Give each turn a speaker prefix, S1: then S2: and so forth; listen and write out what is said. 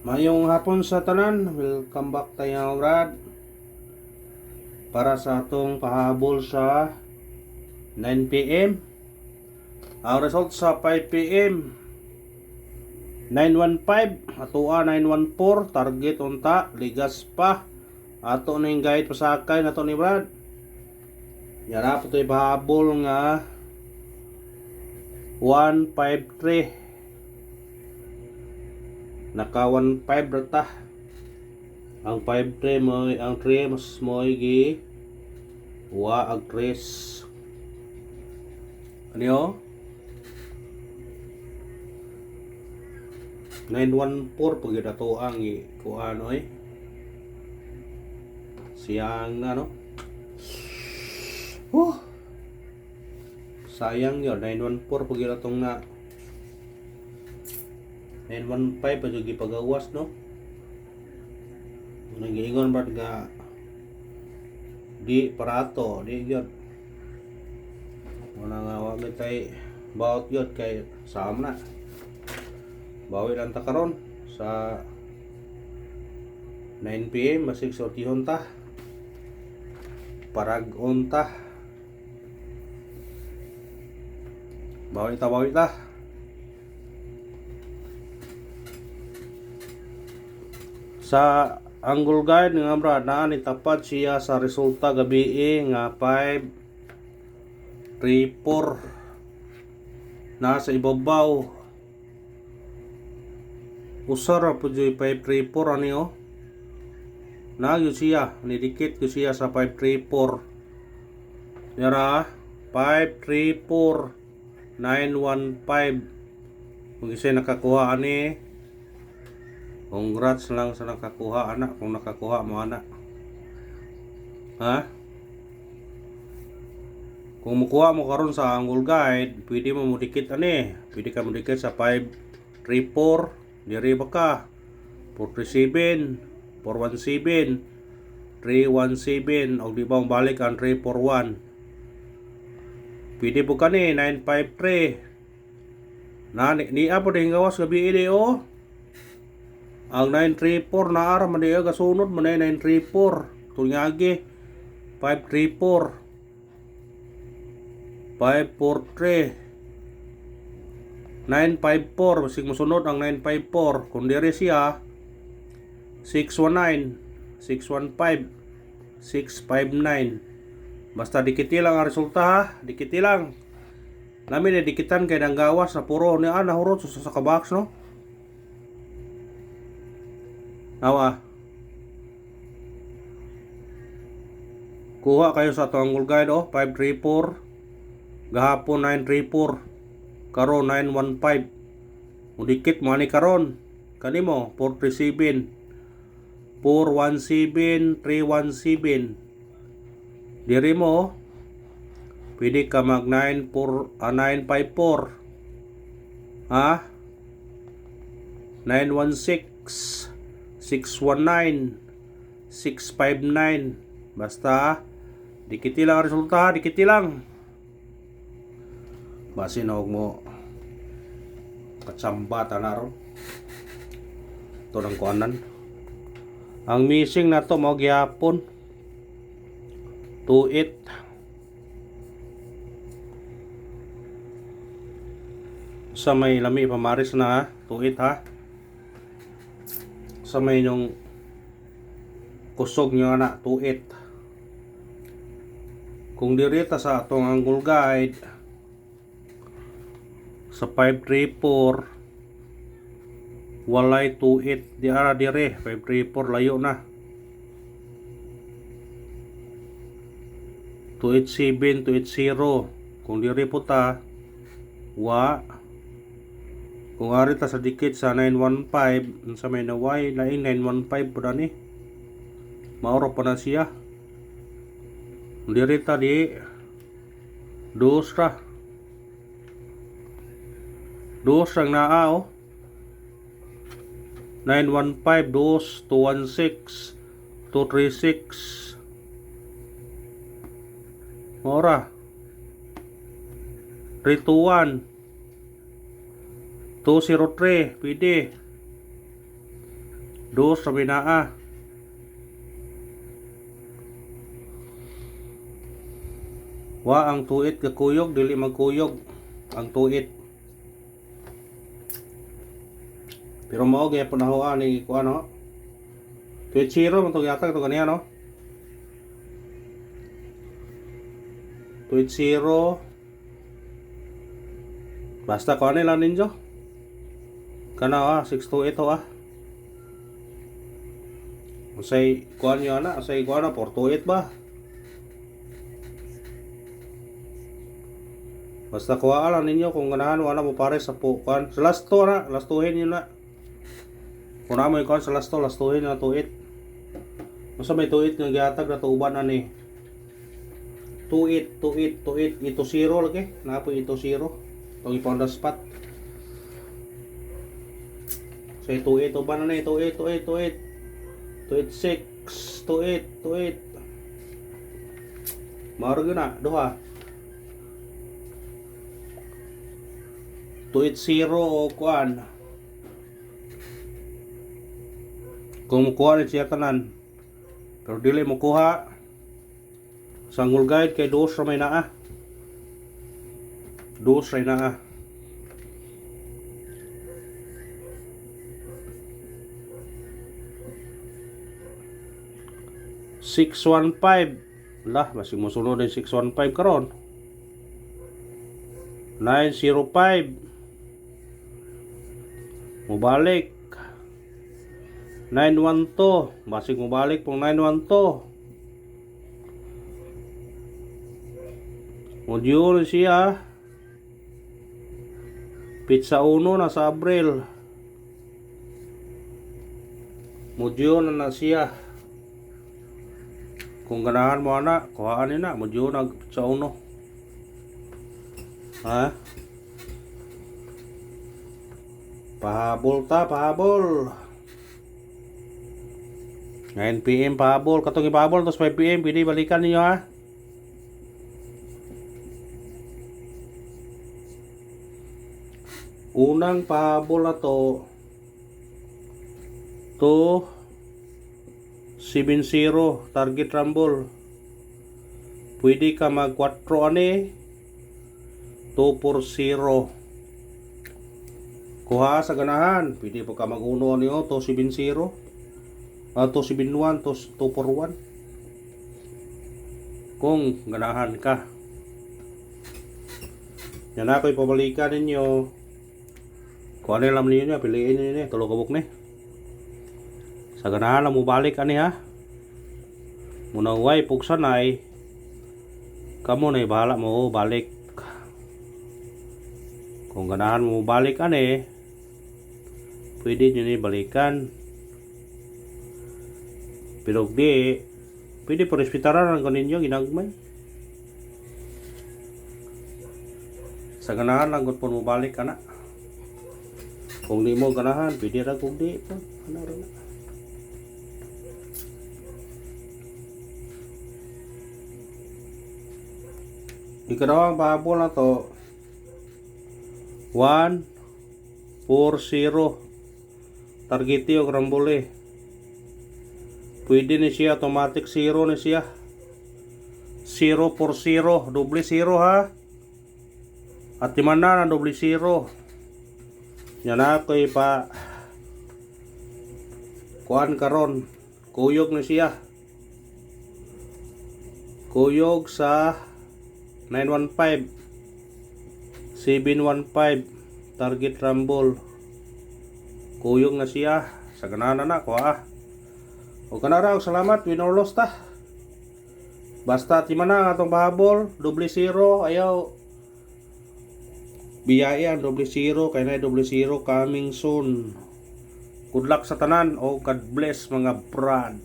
S1: Mayong hapon sa tanan, welcome back tayo Brad para sa atong pahabol sa 9 p.m. Ang result sa 5 p.m. 915 atua 914 target unta ligas pa ato ning guide pasakay nato ni Brad. Yan na po ito'y pahabol nga 153 naka 15 rata. Ang 5-3 mo, ang 3 mas mo gi wa ag 3. Ano yun? 914 pag ito ang kuan oy. Siyang ano? Sayang yun 914 pag ito na 915 pa yung pagawas no. Nag-iingon ba nga di parato di yun wala nga wag tay bawat yun kay sama na bawi lang ta karon sa 9 p.m. masig sortihon ta parag-on ta bawi ta sa angle guide nga brad na nitapat siya sa resulta gabi nga 534 nasa ibabaw usara po dyan 534 ano yun nagyo siya nidikit ko siya sa 534 yara 534 915 kung isa nakakuha ani congrats lang sa nakakuha anak kung nakakuha mo anak ha kung makuha mo karon sa angle guide pwede mo mudikit ani pwede ka mudikit sa 534 diri ba ka 437 417 317 o di ba balik ang 341 pwede po ka ni 953 na ni apo ding gawas gabi ini o ang 934 na ara man diya gasunod man 934 tunyagi 534 543 954 basig mosunod ang 954 kung diri siya 619 615 659 basta dikiti lang ang resulta ha dikiti lang namin na dikitan kay nang gawas na puro ni nahurot sa kabox no nawa kuha kayo sa angle guide 534 gahapon 934 karon 915 mudikit mo ni karon kanimo 437 417 317 diri mo pwede ka mag 954 ha 916 619 659 basta dikiti lang ang resulta dikiti lang basi na huwag mo katsamba tanaro ito ng kuanan ang missing na to mo gyapon 28 sa may lami pamaris na ha 28 ha sa may yung kusog nyo na 28 kung dirita sa atong angle guide sa 534 walay 28 di ara dire 534 layo na 287 280 kung dire po ta wa kung ari ta sa dikit sa 915 sa may naway laing 915 po na ni mauro pa na siya diri ta di dos ang naa 915 dos 216 236 maura 321 203 pwede Dos sa binaa. Wa ang tuit kakuyog, dili magkuyog ang tuit. Pero mao gyud panahoan ni kuan no. Tuit zero man to yata to kaniya no. Tuit zero. Basta kuan lang ninyo. Kana 628 Usay kuan nyo na, usay kuan na 428 ba? Basta kuha lang ninyo kung ganahan wala mo pare sa kuan. Sa last to na, last tuhin nyo na. Kung na mo yung kuan sa last tuhin na tuit. Masa may tuit nga gihatag na tuuban na ni. Tuit, ito zero lagi. Napo ito zero. Itong ipon na spot. Say tuit, uban na ni, tuit. Tuit 6, tuit. Mauro na, duha. Tuit 0 o kuan. Kung mukuha rin siya tanan. Pero dili mukuha. Sanggol guide kay dos ramay naa. Dos ray naa. $615. Lah, masih musunod din 615 karon. 905. Mubalik 912. Basig mubalik pong 912. Module siya. Pizza 1 nasa Abril. Module na siya. Kung ganahan mo na, kuhaan na. Module na pizza 1. Ha? Pahabol. 9 PM pahabol. Katong ipahabol, tapos 5 PM, pwede balikan niyo ha. Unang pahabol na to 70 target rumble. Pwede ka mag 4 ani 240. Kuha sa ganahan, pwede po ka mag-uno niyo 270, 271, 241. Kung ganahan ka. Yan ako ipabalikan ninyo. Kung ano lang ninyo, piliin ninyo, tulog kabuk ni. Sa ganahan lang mo balik ani ha. Muna way pugsanay. Kamo na bahala mo balik. Kung ganahan mo balik ani, pwede nyo ni balikan. Pero di, pwede po respetaran ang ninyo ginagmay. Sa ganahan lang kung mo balik ka na. Kung di mo ganahan, pwede ra kung di po. Ano ra na. Ikalawang pahabol na to 140 target yung rambole. Pwede ni siya automatic 0 ni siya 040 doble 0 ha. At dimana na doble 0. Yan ako ipa kuan karon. Kuyog ni siya. Kuyog sa 915 715 target rumble. Kuyog na siya sa ganahan na ko ha. O kanara og salamat win or loss ta. Basta timana nga atong pahabol doble 0 ayaw biyaya doble 0 kay na doble 0 coming soon. Good luck sa tanan o God bless mga brad.